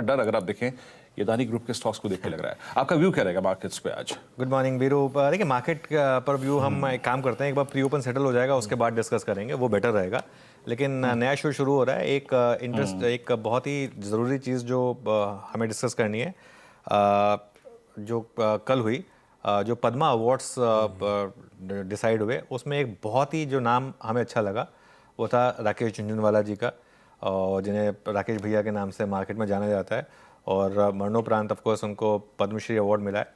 डर अगर आप देखें ये अदानी ग्रुप के स्टॉक्स को देख के लग रहा है। आपका व्यू क्या रहेगा मार्केट्स पे आज? Good morning Veeru. देखिए मार्केट पर व्यू हम एक काम करते हैं, एक बार प्री ओपन सेटल हो जाएगा उसके बाद डिस्कस करेंगे, वो बेटर रहेगा। लेकिन नया शो शुरू हो रहा है, एक बहुत ही ज़रूरी चीज़ जो हमें डिस्कस करनी है, जो कल हुई, जो पद्मा अवार्ड्स डिसाइड हुए, उसमें एक बहुत ही जो नाम हमें अच्छा लगा वो था राकेश झुनझुनवाला जी का, और जिन्हें राकेश भैया के नाम से मार्केट में जाना जाता है, और मरणोपरांत ऑफ कोर्स उनको पद्मश्री अवार्ड मिला है।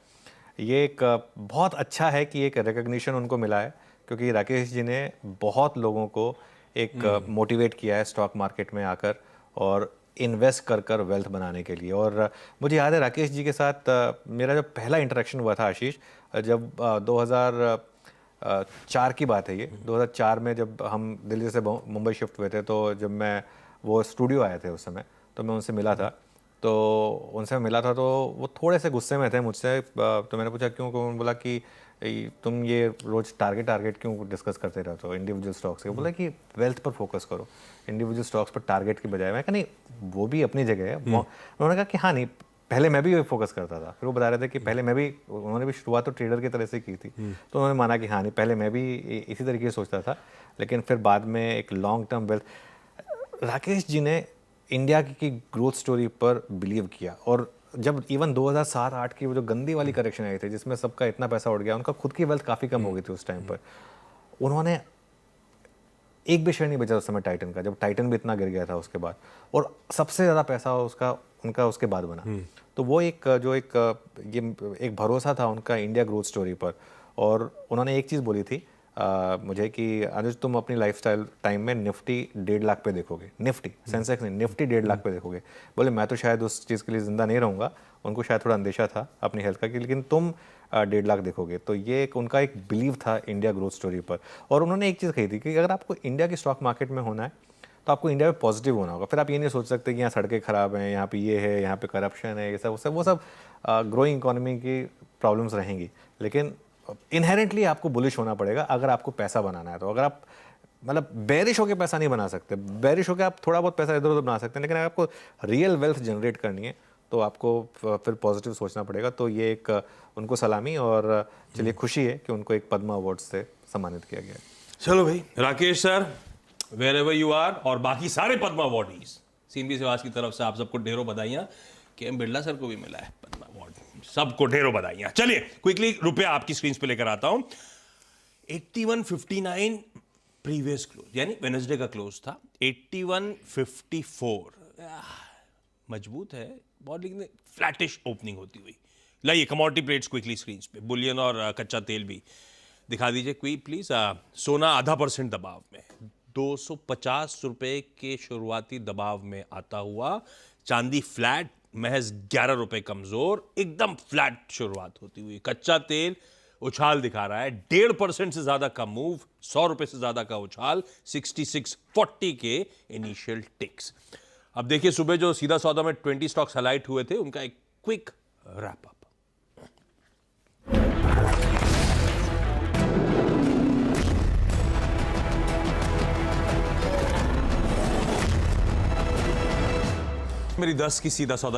ये एक बहुत अच्छा है कि एक रिकग्निशन उनको मिला है, क्योंकि राकेश जी ने बहुत लोगों को एक मोटिवेट किया है स्टॉक मार्केट में आकर और इन्वेस्ट कर वेल्थ बनाने के लिए। और मुझे याद है राकेश जी के साथ मेरा जो पहला इंटरेक्शन हुआ था आशीष, जब 2004 की बात है ये, 2004 में जब हम दिल्ली से मुंबई शिफ्ट हुए थे, तो जब मैं वो स्टूडियो आए थे उस समय, तो मैं उनसे मिला था। तो तो वो थोड़े से गुस्से में थे मुझसे, तो मैंने पूछा क्यों? उन्होंने बोला कि तुम ये रोज टारगेट क्यों डिस्कस करते रहते हो इंडिविजुअल स्टॉक्स के? बोला कि वेल्थ पर फोकस करो, इंडिविजुअल स्टॉक्स पर टारगेट की बजाय। मैं कहा नहीं, वो भी अपनी जगह है। उन्होंने कहा कि हाँ नहीं, पहले मैं भी फोकस करता था। फिर वो बता रहे थे कि पहले मैं भी, उन्होंने भी शुरुआत तो ट्रेडर की तरह से की थी, तो उन्होंने माना कि हाँ नहीं, पहले मैं भी इसी तरीके से सोचता था, लेकिन फिर बाद में एक long term wealth. Rakesh ji ने इंडिया की ग्रोथ स्टोरी पर बिलीव किया, और जब इवन 2007-8 की वो जो गंदी वाली करेक्शन आई थी जिसमें सबका इतना पैसा उड़ गया, उनका खुद की वेल्थ काफ़ी कम हो गई थी उस टाइम पर, उन्होंने एक भी शेयर नहीं बेचा उस समय टाइटन का, जब टाइटन भी इतना गिर गया था उसके बाद, और सबसे ज़्यादा पैसा उनका उसके बाद बना। तो वो एक भरोसा था उनका इंडिया ग्रोथ स्टोरी पर। और उन्होंने एक चीज़ बोली थी मुझे कि अनुज, तुम अपनी लाइफस्टाइल टाइम में निफ्टी 1.5 लाख पे देखोगे, निफ्टी सेंसेक्स नहीं, निफ्टी 1.5 लाख पे देखोगे। बोले मैं तो शायद उस चीज़ के लिए ज़िंदा नहीं रहूँगा, उनको शायद थोड़ा अंदेशा था अपनी हेल्थ का, कि लेकिन तुम 1.5 लाख देखोगे। तो ये उनका एक बिलीव था इंडिया ग्रोथ स्टोरी पर। और उन्होंने एक चीज़ कही थी कि अगर आपको इंडिया की स्टॉक मार्केट में होना है तो आपको इंडिया में पॉजिटिव होना होगा। फिर आप ये नहीं सोच सकते कि यहाँ सड़कें ख़राब हैं, यहाँ पे ये है, यहाँ पे करप्शन है, ये सब वो सब ग्रोइंग इकोनॉमी की प्रॉब्लम्स रहेंगी, लेकिन इनहेरेंटली आपको बुलिश होना पड़ेगा अगर आपको पैसा बनाना है। तो अगर आप मतलब बेरिश होकर पैसा नहीं बना सकते, बेरिश होकर आप थोड़ा बहुत पैसा इधर उधर बना सकते हैं, लेकिन अगर आपको रियल वेल्थ जनरेट करनी है तो आपको फिर पॉजिटिव सोचना पड़ेगा। तो ये एक उनको सलामी, और चलिए खुशी है कि उनको एक पद्मा अवार्ड से सम्मानित किया गया। चलो भाई, Rakesh sir wherever you are, और बाकी सारे पद्मा अवार्डीज, सीएमबी सेवाज की तरफ से आप सबको ढेरों बधाइयां। केएम बिरला सर को भी मिला है पद्मा अवार्ड, सबको ढेरों बधाइयां। चलिए क्विकली रुपया आपकी स्क्रीन पे लेकर आता हूं। 81.59 प्रीवियस क्लोज, यानी वेडनेसडे का क्लोज था 81.54। मजबूत है बहुत, लेकिन फ्लैटिश ओपनिंग होती हुई। लाइए कमोडिटी प्लेट्स क्विकली स्क्रीन पे, बुलियन और कच्चा तेल भी दिखा दीजिए क्विक प्लीज। सोना 0.5% दबाव में, 250 रुपए के शुरुआती दबाव में आता हुआ। चांदी फ्लैट, महज 11 रुपए कमजोर, एकदम फ्लैट शुरुआत होती हुई। कच्चा तेल उछाल दिखा रहा है, 1.5% से ज्यादा का मूव, 100 रुपए से ज्यादा का उछाल, 66.40 के इनिशियल टिक्स। अब देखिए सुबह जो सीधा सौदा में 20 स्टॉक्स हाईलाइट हुए थे, उनका एक क्विक रैप अप। मेरी 10 की सीधा सौदा